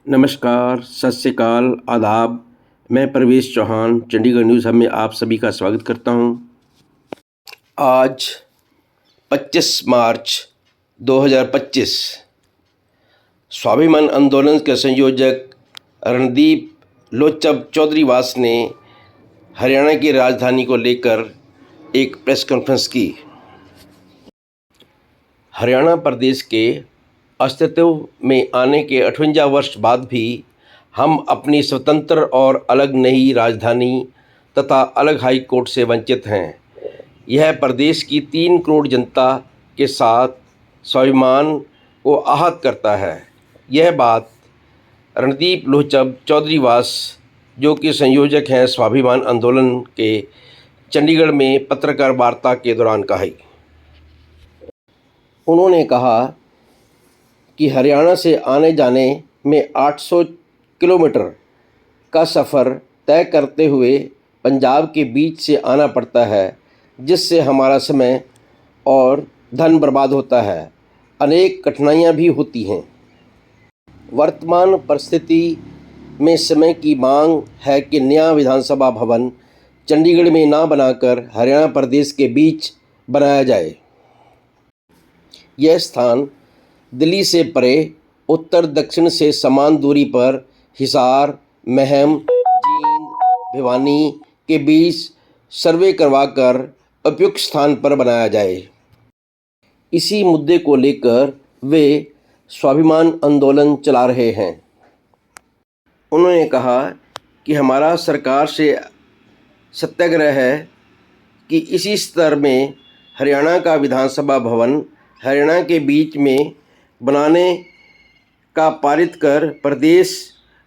नमस्कार, सत श्री अकाल, आदाब। मैं परवेश चौहान चंडीगढ़ न्यूज़ हब में आप सभी का स्वागत करता हूं। आज 25 मार्च 2025 स्वाभिमान आंदोलन के संयोजक रणदीप लोचब चौधरीवास ने हरियाणा की राजधानी को लेकर एक प्रेस कॉन्फ्रेंस की। हरियाणा प्रदेश के अस्तित्व में आने के 58 वर्ष बाद भी हम अपनी स्वतंत्र और अलग नई राजधानी तथा अलग हाई कोर्ट से वंचित हैं। यह प्रदेश की 3 करोड़ जनता के साथ स्वाभिमान को आहत करता है। यह बात रणदीप लोचब चौधरीवास, जो कि संयोजक हैं स्वाभिमान आंदोलन के, चंडीगढ़ में पत्रकार वार्ता के दौरान कही। उन्होंने कहा कि हरियाणा से आने जाने में 800 किलोमीटर का सफ़र तय करते हुए पंजाब के बीच से आना पड़ता है, जिससे हमारा समय और धन बर्बाद होता है। अनेक कठिनाइयाँ भी होती हैं। वर्तमान परिस्थिति में समय की मांग है कि नया विधानसभा भवन चंडीगढ़ में ना बनाकर हरियाणा प्रदेश के बीच बनाया जाए। यह स्थान दिल्ली से परे उत्तर दक्षिण से समान दूरी पर हिसार, महम, जींद, भिवानी के बीच सर्वे करवाकर उपयुक्त स्थान पर बनाया जाए। इसी मुद्दे को लेकर वे स्वाभिमान आंदोलन चला रहे हैं। उन्होंने कहा कि हमारा सरकार से सत्याग्रह है कि इसी स्तर में हरियाणा का विधानसभा भवन हरियाणा के बीच में बनाने का पारित कर प्रदेश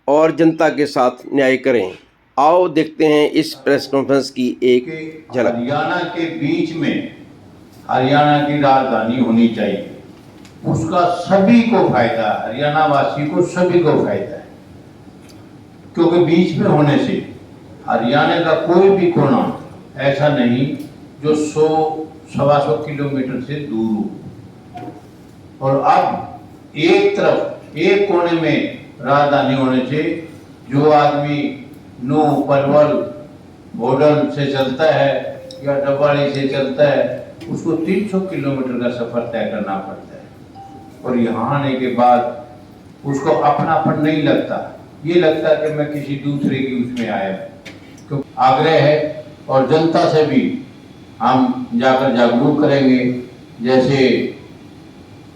और जनता के साथ न्याय करें। आओ देखते हैं इस प्रेस कॉन्फ्रेंस की एक झलक। हरियाणा के बीच में हरियाणा की राजधानी होनी चाहिए, उसका सभी को फायदा, हरियाणा वासी को सभी को फायदा है। क्योंकि बीच में होने से हरियाणा का कोई भी कोना ऐसा नहीं जो 100-125 किलोमीटर से दूर हो। और अब एक तरफ एक कोने में राजधानी होने से जो आदमी नू पलवल भोडल से चलता है या डब्बाड़ी से चलता है, उसको 300 किलोमीटर का सफर तय करना पड़ता है। और यहाँ आने के बाद उसको अपनापन नहीं लगता, ये लगता है कि मैं किसी दूसरे की उसमें आया। क्योंकि आग्रह है और जनता से भी हम जाकर जागरूक करेंगे। जैसे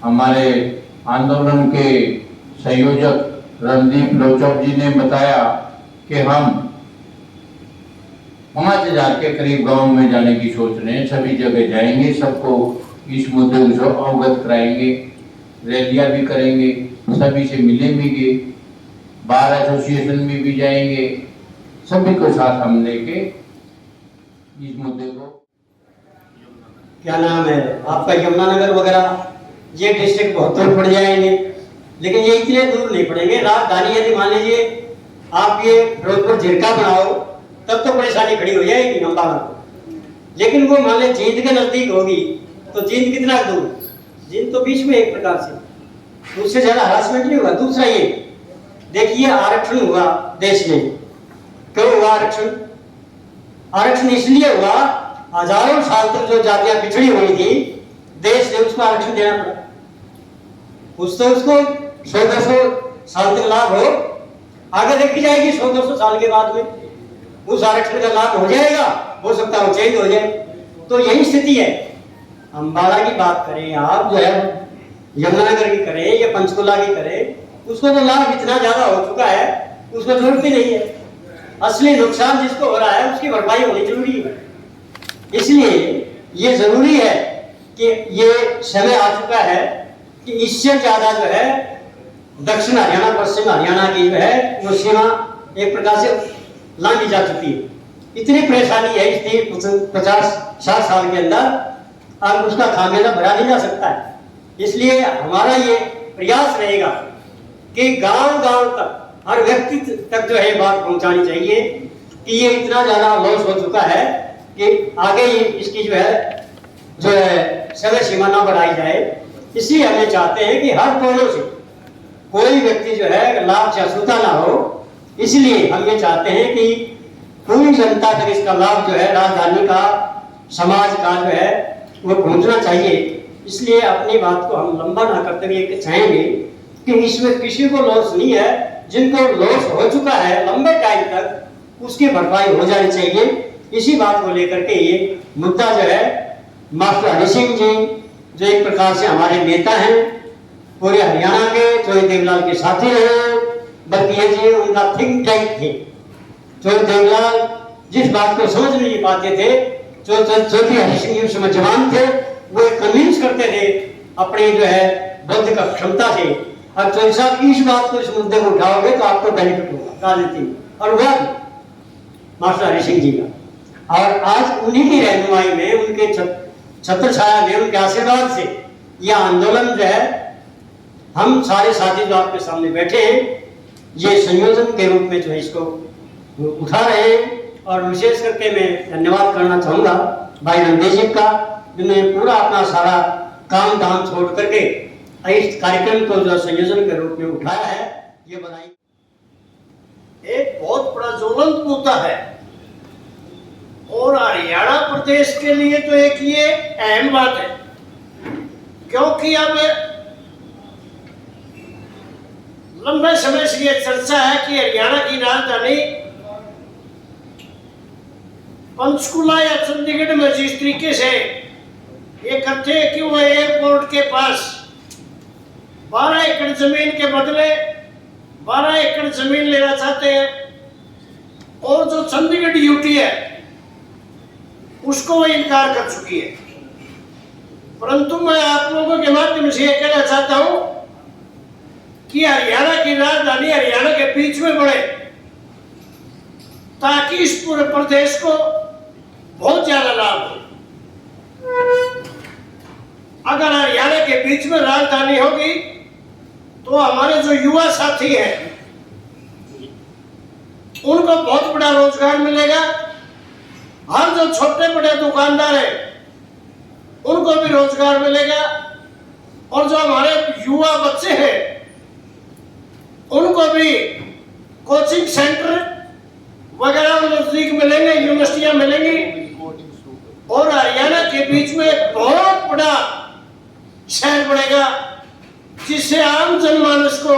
हमारे आंदोलन के संयोजक रणदीप लोचब जी ने बताया कि हम 5,000 के करीब गांव में जाने की सोच रहे हैं। सभी जगह जाएंगे, सबको इस मुद्दे को अवगत कराएंगे, रैलियां भी करेंगे, सभी से मिलेंगे, बार एसोसिएशन में भी जाएंगे, सभी को साथ हम लेके इस मुद्दे को। क्या नाम है आपका, यमुनानगर वगैरह ये डिस्ट्रिक्ट बहुत दूर पड़ जाएंगे, लेकिन ये इतने दूर नहीं पड़ेंगे। राजधानी यदि मान लीजिए आप ये फिरोजपुर झिरका बनाओ तब तो परेशानी खड़ी हो जाएगी अम्बाला को, लेकिन वो मान लीजिए जींद के नजदीक होगी तो जींद कितना दूर, जींद तो बीच में एक प्रकार से, उससे ज्यादा हरासमेंट नहीं होगा। दूसरा ये देखिए आरक्षण हुआ देश में, क्यों हुआ आरक्षण? आरक्षण इसलिए हुआ, हजारों साल तक जो जातियां पिछड़ी हुई थी देश ने उसको आरक्षण देना पड़ा। उसको 100-200 साल तक लाभ हो, आगे देखी जाएगी 100-200 साल के बाद में उस आरक्षण का लाभ हो जाएगा, हो सकता है चेंज हो जाए। तो यही स्थिति है। अम्बाला की बात करें, आप जो है यमुनानगर की करें या पंचकुला की करें, उसको तो लाभ इतना ज्यादा हो चुका है, उसको जरूरत ही नहीं है। असली नुकसान जिसको हो रहा है उसकी भरपाई होनी जरूरी है। इसलिए ये जरूरी है कि ये समय आ चुका है कि इससे ज्यादा जो है दक्षिण हरियाणा पश्चिम हरियाणा की जो है वो सीमा एक प्रकार से लांघी जा चुकी है। इतनी परेशानी है इस 50-60 साल के अंदर, अब उसका खामियाजा भरा नहीं जा सकता है। इसलिए हमारा ये प्रयास रहेगा कि गांव-गांव तक, हर व्यक्ति तक जो है बात पहुंचानी चाहिए कि ये इतना ज्यादा लॉस हो चुका है कि आगे इसकी जो है समय सीमा ना बढ़ाई जाए। इसलिए हमें चाहते हैं कि हर कोनों से कोई व्यक्ति जो है लाभ से अछूता ना हो। इसलिए हम ये चाहते हैं कि पूरी जनता तक इसका लाभ जो है राजधानी का, समाज का जो है वो पहुंचना चाहिए। इसलिए अपनी बात को हम लंबा ना करते हुए चाहेंगे कि इसमें किसी को लॉस नहीं है। जिनको लॉस हो चुका है लंबे टाइम तक उसकी भरपाई हो जानी चाहिए। इसी बात को लेकर के ये मुद्दा जो है मास्टर हरि सिंह जी जो एक प्रकार से हमारे नेता हैं पूरे हरियाणा के, चौधरी देवलाल के साथी रहे, बल्कि ये जी उनका थिंक टैंक थे। चौधरी देवलाल जिस बात को समझ नहीं पाते थे, चौधरी हरि सिंह उस समय जवान थे, वो कन्विंस करते थे अपनी जो है बुद्धि का क्षमता से। और चौधरी साहब इस बात को, इस मुद्दे को उठाओगे तो आपको बेनिफिट होगा राजनीति में, और वह मास्टर हरि सिंह जी का। और आज उन्हीं की रहनुमाई में, उनके छत्र छाया में, उनके आशीर्वाद से यह आंदोलन जो है हम सारे साथी जो आपके सामने बैठे हैं ये संयोजन के रूप में जो है इसको उठा रहे हैं। और विशेष करके मैं धन्यवाद करना चाहूंगा भाई रणदेव जी का, जिन्होंने पूरा अपना सारा काम धाम छोड़ करके इस कार्यक्रम को जो संयोजन के रूप में उठाया है। ये बनाई एक बहुत बड़ा ज्वलंत मुद्दा है और हरियाणा प्रदेश के लिए तो एक ये अहम बात है, क्योंकि अब लंबे समय से ये चर्चा है कि हरियाणा की राजधानी पंचकुला या चंडीगढ़ में जिस तरीके से ये करते हैं कि वो एयरपोर्ट के पास 12 एकड़ जमीन के बदले 12 एकड़ जमीन लेना चाहते हैं, और जो चंडीगढ़ यूटी है उसको वो इनकार कर चुकी है। परंतु मैं आप लोगों के माध्यम से यह कहना चाहता हूं कि हरियाणा की राजधानी हरियाणा के बीच में बढ़े, ताकि इस पूरे प्रदेश को बहुत ज्यादा लाभ हो। अगर हरियाणा के बीच में राजधानी होगी तो हमारे जो युवा साथी हैं उनको बहुत बड़ा रोजगार मिलेगा। हर जो छोटे बड़े दुकानदार हैं उनको भी रोजगार मिलेगा, और जो हमारे युवा बच्चे हैं उनको भी कोचिंग सेंटर वगैरह नजदीक मिलेंगे, यूनिवर्सिटियां मिलेंगी, और हरियाणा के बीच में एक बहुत बड़ा शहर बनेगा जिससे आम जनमानस को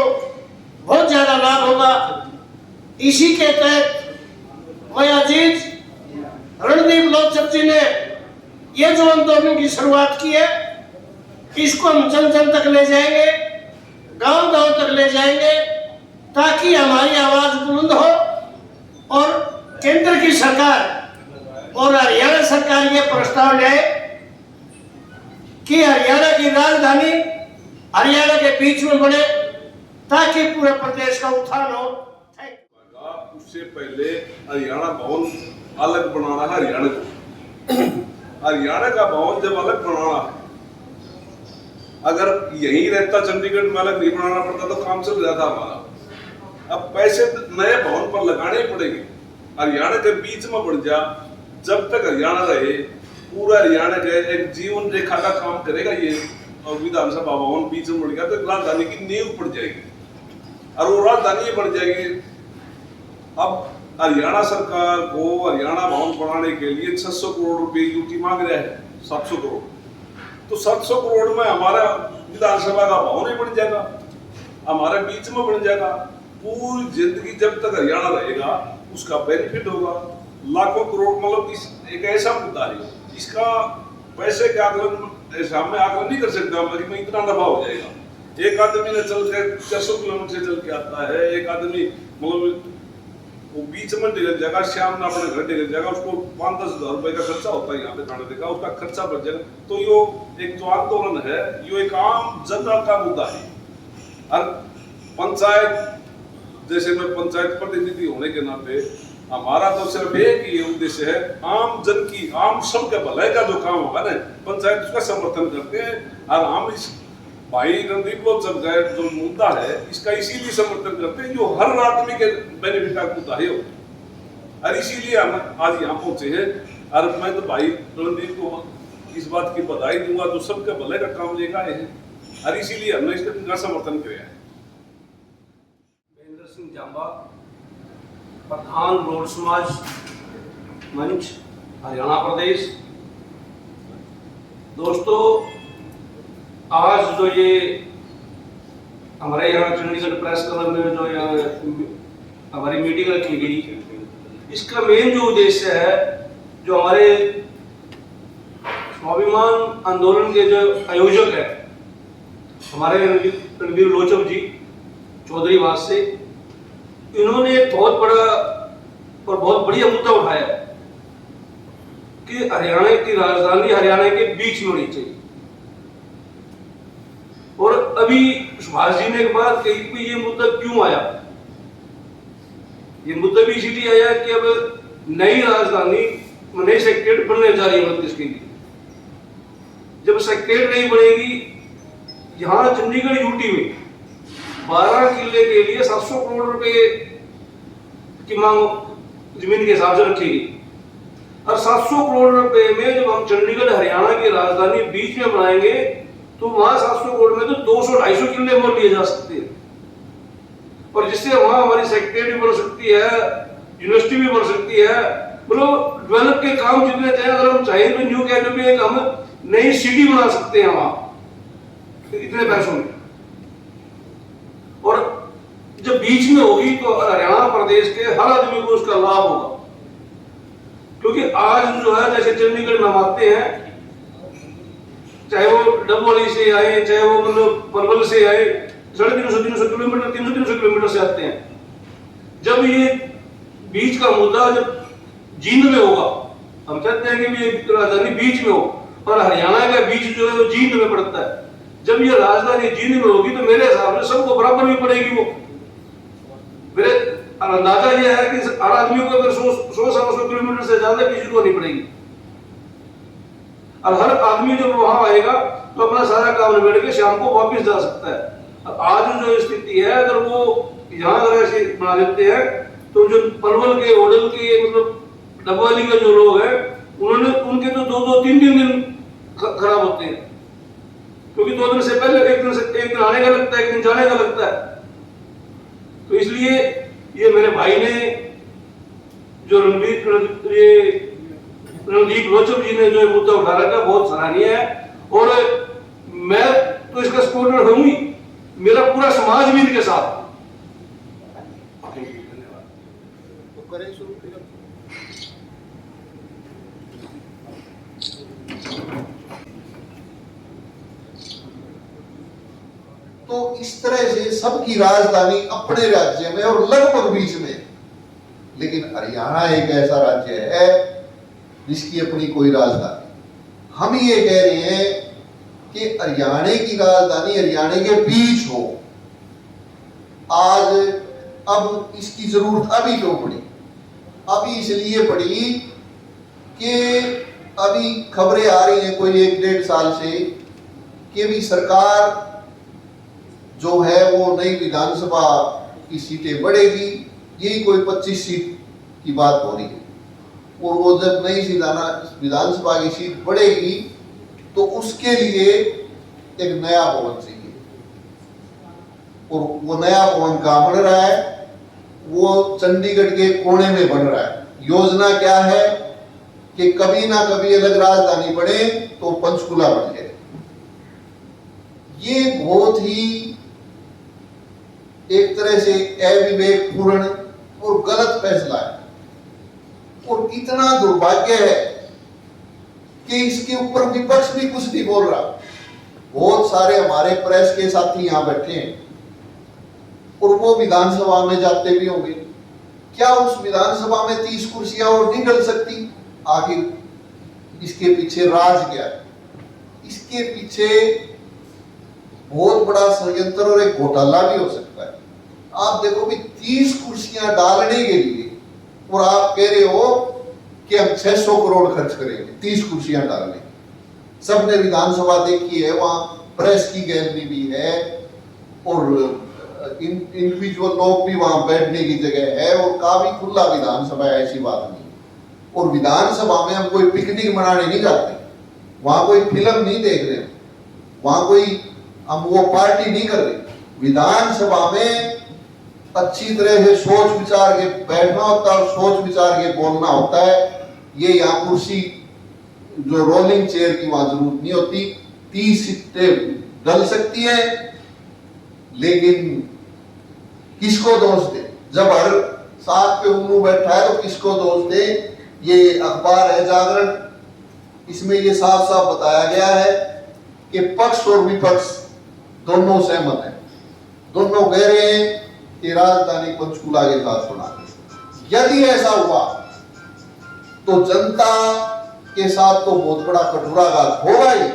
बहुत ज्यादा लाभ होगा। इसी के तहत मैं अजीज रणदीप लोचक जी ने ये जो आंदोलन की शुरुआत की है इसको हम जन जन तक ले जाएंगे, गांव गांव तक ले जाएंगे, ताकि हमारी आवाज बुलंद हो और केंद्र की सरकार और हरियाणा सरकार ये प्रस्ताव लाए कि हरियाणा की राजधानी हरियाणा के बीच में बने, ताकि पूरे प्रदेश का उत्थान हो। उससे पहले हरियाणा भवन अलग बनाना है। हरियाणा को हरियाणा का भवन जब अलग बनाना है, अगर यहीं रहता चंडीगढ़ में अलग नहीं बनाना पड़ता तो काम चल जाता हमारा। अब पैसे नए भवन पर लगाने पड़ेंगे। हरियाणा के बीच में बढ़ जा, जब तक हरियाणा रहे पूरा हरियाणा के एक जीवन रेखा का काम करेगा ये। और विधानसभा भवन बीच में बढ़ गया तो राजधानी की नींव पड़ जाएगी और वो राजधानी बढ़ जाएगी। अब हरियाणा सरकार को हरियाणा भवन बनाने के लिए 600 करोड़ रुपए यूटी मांग रहा है, 700 करोड़। तो 700 करोड़ में हमारा विधानसभा का भवन ही बन जाएगा, हमारे बीच में बन जाएगा। पूरी जिंदगी जब तक हरियाणा रहेगा उसका बेनिफिट होगा। लाखों करोड़, मतलब एक ऐसा मुद्दा है इसका पैसे के आकलन ऐसा मैं आकलन नहीं कर सकता मैं इतना नफा हो जाएगा। एक आदमी ने चल के 400 किलोमीटर से चल के आता है, एक आदमी मतलब वो बीच में डिलर जाएगा, शाम में अपने घर डिलर जाएगा, उसको 5-10 हज़ार रुपए का खर्चा होता है यहाँ पे खाने देगा, उसका खर्चा बढ़ जाएगा। तो यो एक जो आंदोलन है यो एक आम जनता का मुद्दा है। और पंचायत जैसे मैं पंचायत प्रतिनिधि होने के नाते हमारा तो सिर्फ एक ही उद्देश्य है, आम जन की, आम सब के भलाई का जो काम होगा ना पंचायत उसका समर्थन करते हैं। और हम इस भाई रणदीप लोचक का जो मुद्दा है इसका इसीलिए समर्थन करते हैं जो हर आदमी के बेनिफिट का मुद्दा है। और इसीलिए हम आज यहाँ पहुंचे हैं। और मैं तो भाई रणदीप को इस बात की बधाई दूंगा जो सबके भले का काम लेगा है, और इसीलिए हमने इसका समर्थन किया है। सिंह जांबा, प्रधान रोड समाज मंच हरियाणा प्रदेश। दोस्तों, आज जो ये हमारे यहाँ चंडीगढ़ प्रेस क्लब में जो हमारी मीटिंग रखी गई, इसका मेन जो उद्देश्य है, जो हमारे स्वाभिमान आंदोलन के जो आयोजक है हमारे रणवीर लोचन जी चौधरी वास से, इन्होंने एक बहुत बड़ा और बहुत बढ़िया मुद्दा उठाया कि हरियाणा की राजधानी हरियाणा के बीच में होनी चाहिए। और अभी सुभाष जी ने एक बात कही कि ये मुद्दा क्यों आया। ये मुद्दा भी इसीलिए आया कि अब नई राजधानी नई सेक्रेटरीट बनने जा रही है मध्य के लिए। जब सेक्रेटरीट नहीं बनेगी, यहाँ चंडीगढ़ यूटी में 12 किले के लिए 700 करोड़ रुपए की मांग जमीन के हिसाब से रखी गई। और 700 करोड़ रुपए में जब हम चंडीगढ़ हरियाणा की राजधानी बीच में बनाएंगे, तो वहां 700 करोड़ में तो 200-250 किले मोल लिए जा सकते हैं। और जिससे वहां हमारी सेक्रेटरी भी बन सकती है, यूनिवर्सिटी भी बन सकती है। मतलब डेवलप के काम जितने चाहे, अगर हम चाहें तो न्यू कैंप में एक हम नई सिटी बना सकते हैं वहां इतने पैसों में। और जब बीच में होगी तो हरियाणा प्रदेश के हर आदमी को उसका लाभ होगा। क्योंकि आज जो है, जैसे चंडीगढ़ में हम आते हैं, चाहे वो डबवाली से आए, चाहे वो मतलब पलवल से आए, 350 किलोमीटर 300 किलोमीटर से आते हैं। जब ये बीच का मुद्दा जब जींद में होगा, हम चाहते हैं कि ये राजधानी बीच में हो, और हरियाणा का बीच जो है वो जींद में पड़ता है। जब ये राजधानी जींद में होगी तो मेरे हिसाब से सबको बराबर भी पड़ेगी। वो मेरे अंदाजा ये है कि हर आदमी को अगर 100-150 किलोमीटर से ज्यादा किसी को नहीं पड़ेगी। और हर आदमी जब वहां आएगा तो अपना सारा काम निबेड़ के शाम को वापस जा सकता है। आज जो स्थिति है, अगर वो यहाँ अगर ऐसे बना देते हैं, तो जो पलवल के, होडल के, मतलब डबवाली के जो लोग हैं, उनके तो 2-2, 3-3 दिन खराब होते हैं। क्योंकि 2 दिन से पहले एक दिन आने का लगता है, एक दिन जाने का लगता है। तो इसलिए ये मेरे भाई ने जो रणदीप लोचन जी ने जो मुद्दा उठा रखा, बहुत सराहनीय है। और मैं तो इसका सपोर्टर हूं ही, मेरा पूरा समाज भी इनके साथ। तो इस तरह से सबकी राजधानी अपने राज्य में और लगभग बीच में। लेकिन हरियाणा एक ऐसा राज्य है जिसकी अपनी कोई राजधानी। हम ये कह रहे हैं कि हरियाणा की राजधानी हरियाणा के बीच हो। आज अब इसकी जरूरत अभी क्यों पड़ी? अभी इसलिए पड़ी कि अभी खबरें आ रही हैं कोई 1-1.5 साल से कि भी सरकार जो है वो नई विधानसभा की सीटें बढ़ेगी। यही कोई 25 सीट की बात हो रही है। और वो जब नई विधानसभा की सीट बढ़ेगी तो उसके लिए एक नया भवन चाहिए। और वो नया भवन कहाँ बन रहा है? वो चंडीगढ़ के कोने में बन रहा है। योजना क्या है कि कभी ना कभी अलग राजधानी बने तो पंचकुला बन जाए। ये बहुत ही एक तरह से अविवेकपूर्ण और गलत फैसला है। और इतना दुर्भाग्य है कि इसके ऊपर विपक्ष भी कुछ नहीं बोल रहा। बहुत सारे हमारे प्रेस के साथी यहाँ बैठे हैं और वो विधानसभा में जाते भी होंगे। क्या उस विधानसभा में 30 कुर्सियां और नहीं डल सकती? आखिर इसके पीछे राज क्या है? इसके पीछे बहुत बड़ा षड्यंत्र और एक घोटाला भी हो सकता है। आप देखो भी 30 कुर्सियां डालने के लिए, और आप कह रहे हो कि हम 600 करोड़ खर्च करेंगे 30 कुर्सियां डालने। सबने विधानसभा देखी है, वहां प्रेस की गैलरी भी है और इंडिविजुअल लोग भी वहां बैठने की जगह है और काफी खुला विधानसभा है, ऐसी बात नहीं। और विधानसभा में हम कोई पिकनिक मनाने नहीं जाते, वहां कोई फिल्म नहीं देख रहे, वहां कोई हम वो पार्टी नहीं कर रहे। विधानसभा में अच्छी तरह से सोच विचार के बैठना होता है और सोच विचार के बोलना होता है। ये यहाँ कुर्सी जो रोलिंग चेयर की वहां जरूरत नहीं होती। 30 सीटें डल सकती है, लेकिन किसको दोष दे? जब हर साथ पे उल्लू बैठा है तो किसको दोष दे? ये अखबार है जागरण, इसमें ये साफ साफ बताया गया है कि पक्ष और विपक्ष दोनों सहमत हैं, दोनों कह रहे हैं कि राजधानी पंचकुला के साथ बना। यदि ऐसा हुआ तो जनता के साथ तो बहुत बड़ा कठोराघात होगा ही,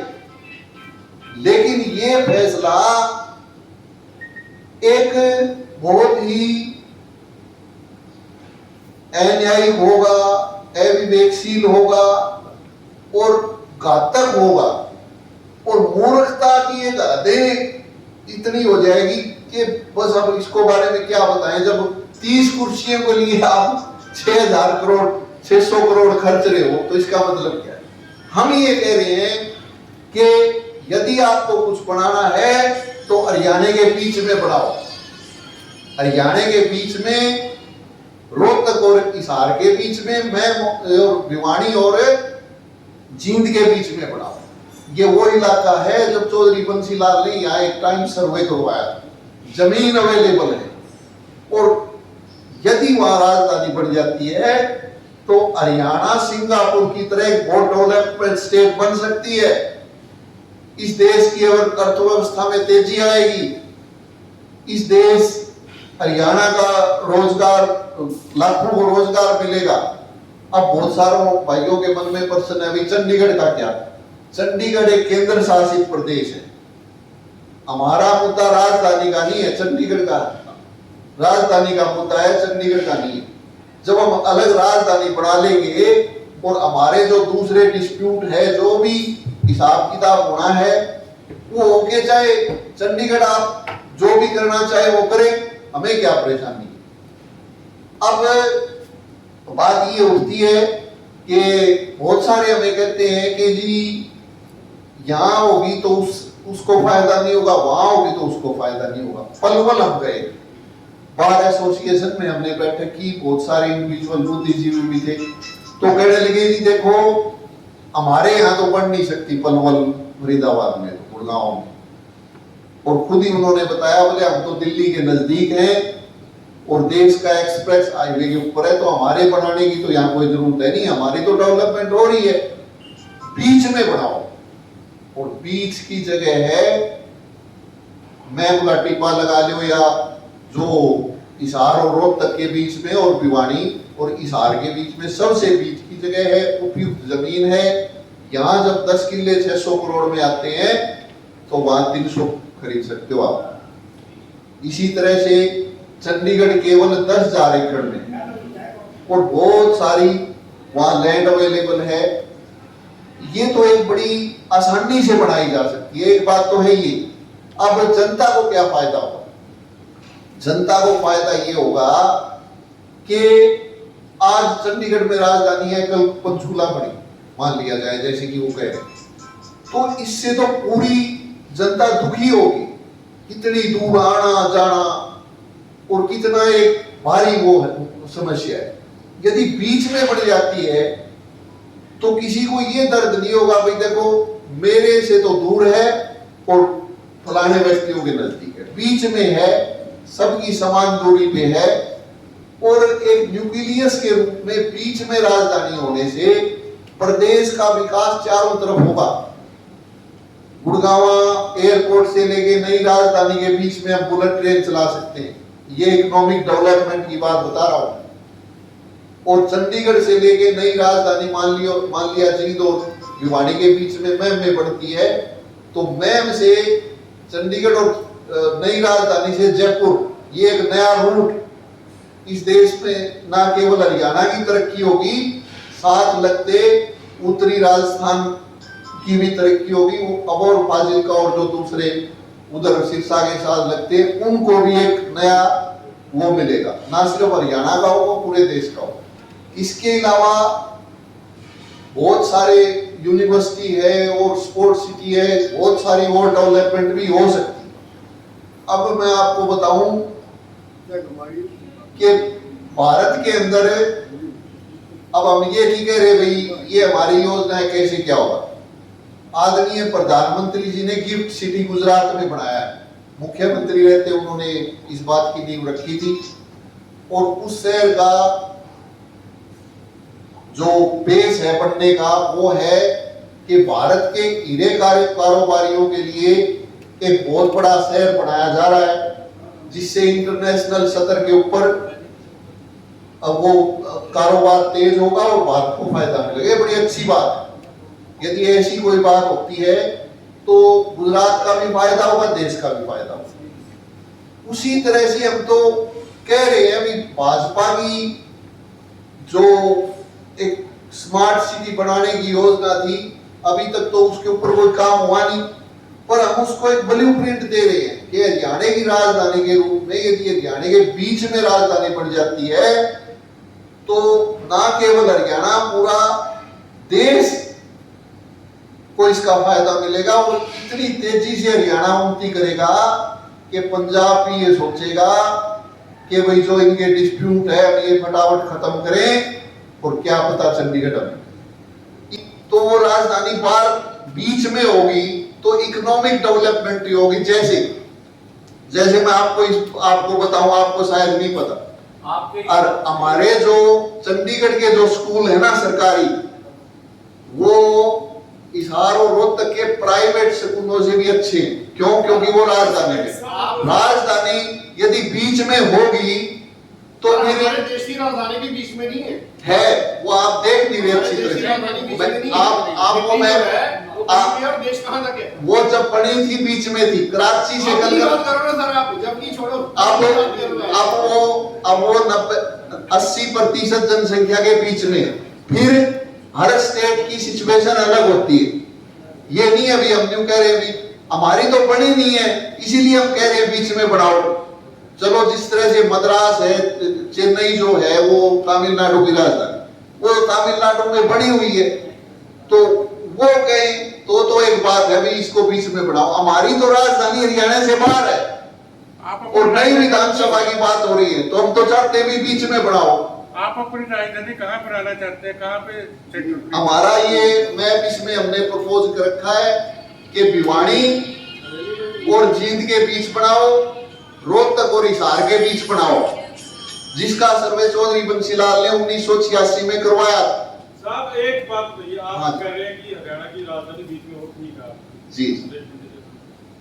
लेकिन ये फैसला एक बहुत ही अन्यायी होगा, अविवेकशील होगा और घातक होगा, और मूर्खता की एक हदें इतनी हो जाएगी कि बस अब इसको बारे में क्या बताएं। जब 30 कुर्सियों के लिए आप 6,000 करोड़ 600 करोड़ खर्च रहे हो, तो इसका मतलब क्या है? हम ये कह रहे हैं कि यदि आपको कुछ बनाना है तो हरियाणा के बीच में बढ़ाओ। हरियाणा के बीच में, रोहतक और हिसार के बीच में, मैं भिवानी और जींद के बीच में बढ़ाओ। ये वो इलाका है जब चौधरी बंसीलाल ने यहाँ एक टाइम सर्वे करवाया, जमीन अवेलेबल है, और यदि वहां राजधानी बढ़ जाती है तो हरियाणा सिंगापुर की तरह एक बहुत डेवलपमेंट स्टेट बन सकती है। इस देश की अर्थव्यवस्था में तेजी आएगी। इस देश हरियाणा का रोजगार, लाखों को रोजगार मिलेगा। अब बहुत सारों भाइयों के मन में प्रश्न है, भाई चंडीगढ़ का क्या? चंडीगढ़ एक केंद्र शासित प्रदेश है। हमारा मुद्दा राजधानी का नहीं है, चंडीगढ़ का राजधानी का मुद्दा है, चंडीगढ़ का नहीं है। जब हम अलग राजधानी बना लेंगे और हमारे जो दूसरे डिस्प्यूट है, जो भी हिसाब किताब होना है, वो होके चाहे चंडीगढ़ आप जो भी करना चाहे वो करे, हमें क्या परेशानी। अब बात ये होती है कि बहुत सारे हमें कहते हैं कि जी यहाँ होगी तो उसको फायदा नहीं होगा, वहां होगी तो उसको फायदा नहीं होगा। पलवल हम गए, बार एसोसिएशन में हमने बैठक की, बहुत सारे इंडिविजुअल बुद्धिजीवी भी थे, तो कहने लगे जी देखो हमारे यहाँ तो बढ़ नहीं सकती पलवल फरीदाबाद में, तो गुड़गांव में। और खुद ही उन्होंने बताया, बोले हम तो दिल्ली के नजदीक हैं और देश का एक्सप्रेस हाईवे के ऊपर है, तो हमारे बनाने की तो यहाँ कोई जरूरत है नहीं, हमारी तो डेवलपमेंट हो रही है, बीच में बनाओ। और बीच की जगह है मैं बोला टिब्बा लगा लो, या जो हिसार और रोहतक के बीच में और भिवानी और हिसार के बीच में सबसे बीच की जगह है, उपयुक्त जमीन है। यहाँ जब 10 किले 600 करोड़ में आते हैं तो वहां 300 खरीद सकते हो आप। इसी तरह से चंडीगढ़ केवल 10,000 एकड़ में और बहुत सारी वहां लैंड अवेलेबल है। ये तो एक बड़ी आसानी से बनाई जा सकती है, एक बात तो है ये। अब जनता को क्या फायदा होगा? जनता को फायदा ये होगा कि आज चंडीगढ़ में राजधानी है, कल पंचकुला बड़ी मान लिया जाए, जैसे कि वो कह रहे, तो इससे तो पूरी जनता दुखी होगी। कितनी दूर आना जाना और कितना एक भारी वो है समस्या है। यदि बीच में बढ़ जाती है तो किसी को ये दर्द नहीं होगा, भाई देखो मेरे से तो दूर है और फलाने व्यक्तियों के नजदीक है, बीच में है, सबकी समान दूरी पे है। और एक न्यूक्लियस के रूप में बीच में राजधानी होने से प्रदेश का विकास चारों तरफ होगा। गुड़गांव एयरपोर्ट से लेके नई राजधानी के बीच में हम बुलेट ट्रेन चला सकते हैं, ये इकोनॉमिक डेवलपमेंट की बात बता रहा हूं। और चंडीगढ़ से लेके नई राजधानी मान लिया जींद और भिवानी के बीच में मैम में बढ़ती है, तो मैम से चंडीगढ़ और नई राजधानी से जयपुर, ये एक नया रूट इस देश में ना केवल हरियाणा की तरक्की होगी, साथ लगते उत्तरी राजस्थान की भी तरक्की होगी। वो अबोर फाजिल्का और जो दूसरे उधर सिरसा के साथ लगते हैं, उनको भी एक नया वो मिलेगा, ना सिर्फ हरियाणा का होगा, पूरे देश का होगा। इसके अलावा बहुत सारे यूनिवर्सिटी है और स्पोर्ट्स सिटी है, बहुत सारी और डेवलपमेंट भी हो सकती है। अब मैं आपको बताऊं कि भारत के अंदर अब हम ये नहीं कह रहे भाई ये हमारी योजना है कैसे क्या होगा। आदरणीय प्रधानमंत्री जी ने गिफ्ट सिटी गुजरात में बनाया है, मुख्यमंत्री रहते उन्होंने इस बात की नींव रखी थी, और उस शहर का जो बेस है बनने का वो है कि भारत के हीरे कारोबारियों के लिए एक बहुत बड़ा शहर बनाया जा रहा है, जिससे इंटरनेशनल स्तर के ऊपर अब वो कारोबार तेज होगा और भारत को फायदा मिलेगा। ये बड़ी अच्छी बात है। यदि ऐसी कोई बात होती है तो गुजरात का भी फायदा होगा, देश का भी फायदा होगा। उसी तरह से हम तो कह रहे हैं अभी भाजपा की जो एक स्मार्ट सिटी बनाने की योजना थी, अभी तक तो उसके ऊपर कोई काम हुआ नहीं, पर हम उसको एक ब्लूप्रिंट दे रहे हैं कि हरियाणा की राजधानी के रूप में यदि हरियाणा के बीच में राजधानी बन जाती है तो ना केवल हरियाणा, पूरा देश को इसका फायदा मिलेगा, और इतनी तेजी से हरियाणा उन्नति करेगा कि पंजाब भी ये सोचेगा कि भाई जो इनके डिस्प्यूट है हम ये फटाफट खत्म करें, और क्या पता चंडीगढ़ में तो वो राजधानी बाहर बीच में होगी तो इकोनॉमिक डेवलपमेंट होगी। जैसे मैं आपको बताऊं, आपको शायद नहीं पता, और हमारे जो चंडीगढ़ के जो स्कूल है ना सरकारी, वो हिसार और रोहतक के प्राइवेट स्कूलों से भी अच्छे हैं। क्यों? क्योंकि वो राजधानी है। राजधानी यदि बीच में होगी तो फिर देश की राजधानी भी बीच में नहीं है, वो आप देख नहीं रहे अच्छी तरह। आपको मैं देश कहाँ तक है? वो जब बनी थी बीच में थी, कराची से कलकत्ता, जब नहीं छोड़ो। अब वो 80% जनसंख्या के बीच में, फिर हर स्टेट की सिचुएशन अलग होती है। ये नहीं अभी हम क्यों कह रहे हैं, हमारी तो बनी नहीं है इसीलिए हम कह रहे हैं बीच में बढ़ाओ। चलो जिस तरह से मद्रास है, चेन्नई जो है वो तमिलनाडु की राजधानी, वो तमिलनाडु में बनी हुई है, तो वो कहें तो एक बात है भाई इसको बीच में बढ़ाओ। हमारी तो राजधानी हरियाणा से बाहर है और नई विधानसभा की बात हो रही है, तो हम तो चाहते भी बीच में बढ़ाओ। आप अपनी राजधानी कहाँ पर आना चाहते हैं, कहाँ पे? हमारा ये मैप इसमें हमने प्रपोज कर रखा है कि भिवानी और जींद के बीच बनाओ, रोहतक और हिसार के बीच बनाओ, जिसका सर्वे चौधरी बंसीलाल ने 1986 में करवाया। साहब एक बात भैया, आप हाँ। कह रहे हैं कि हरियाणा की राजधानी बीच में हो, ठीक है जी,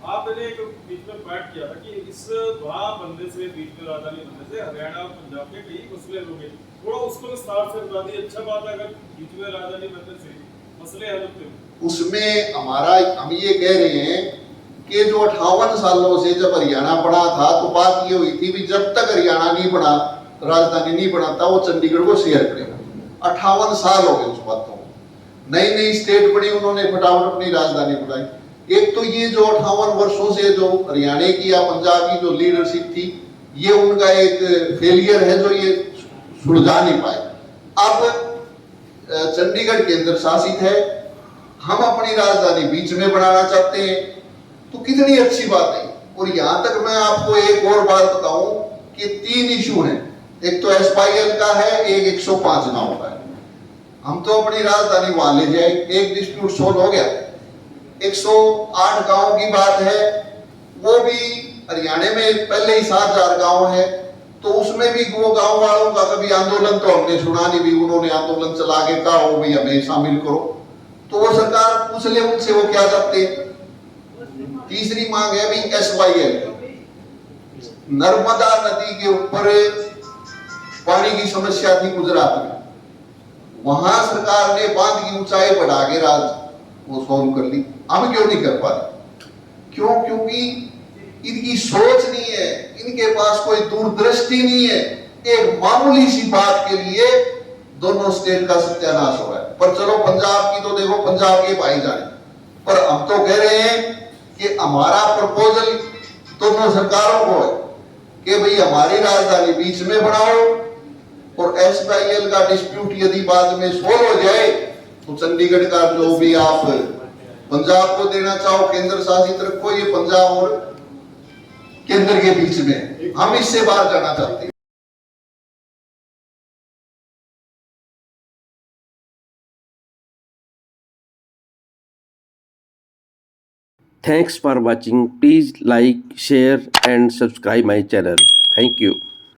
आपने एक बीच में बैठ किया था कि इस वहां बनने से, बीच में राजधानी बनने से हरियाणा और पंजाब के कई मसले होंगे, थोड़ा उसको विस्तार से बता दी। अच्छा बात है अगर बीच में राजधानी बनने से मसले हल होते हैं। उसमें हम ये कह रहे हैं कि जो 58 सालों से जब हरियाणा बना था तो बात ये हुई थी भी जब तक हरियाणा नहीं बना, राजधानी नहीं बना था, वो चंडीगढ़ को शेयर करेगा। 58 साल हो गए उस बात को, नई नई स्टेट बनी, उन्होंने फटाफट अपनी राजधानी बनाई। एक तो ये जो 58 वर्षों से जो हरियाणा की या पंजाब की जो लीडरशिप थी, ये उनका एक फेलियर है जो ये सुलझा नहीं पाए। अब चंडीगढ़ केंद्र शासित है, हम अपनी राजधानी बीच में बनाना चाहते हैं, तो कितनी अच्छी बात है। और यहां तक मैं आपको एक और बात बताऊं कि 3 इशू हैं, एक तो SYL का है, एक 105 गांव का है। हम तो अपनी राजधानी वहां ले जाए, एक डिस्प्यूट सोल्व हो गया। 108 गांव की बात है, वो भी हरियाणा में पहले ही 7000 गांव है, तो उसमें भी वो गांव वालों का कभी आंदोलन तो हमने सुना नहीं, भी उन्होंने आंदोलन चला के कहा हो भाई हमें शामिल करो, तो वो सरकार पूछ ले उनसे वो क्या चाहते हैं। तीसरी मांग है भी SYL, नर्मदा नदी के ऊपर पानी की समस्या थी गुजरात में, वहां सरकार ने बांध की ऊंचाई बढ़ा के वो सॉल्व कर ली। हम क्यों नहीं कर पा रहे? क्यों? क्योंकि इनकी सोच नहीं है, इनके पास कोई दूरदृष्टि नहीं है। एक मामूली सी बात के लिए दोनों स्टेट का सत्यानाश हो रहा है। पर चलो पंजाब की तो देखो, पंजाब के भाई जाने, पर हम तो कह रहे हैं कि हमारा प्रपोजल दोनों सरकारों को है कि भाई हमारी राजधानी बीच में बनाओ, और SYL का डिस्प्यूट यदि बाद में सोल्व हो जाए तो चंडीगढ़ का जो भी आप पंजाब को देना चाहो केंद्र शासित रखो, ये पंजाब और केंद्र के बीच में, हम इससे बाहर जाना चाहते हैं। Thanks for watching. Please like, share and subscribe my channel. Thank you.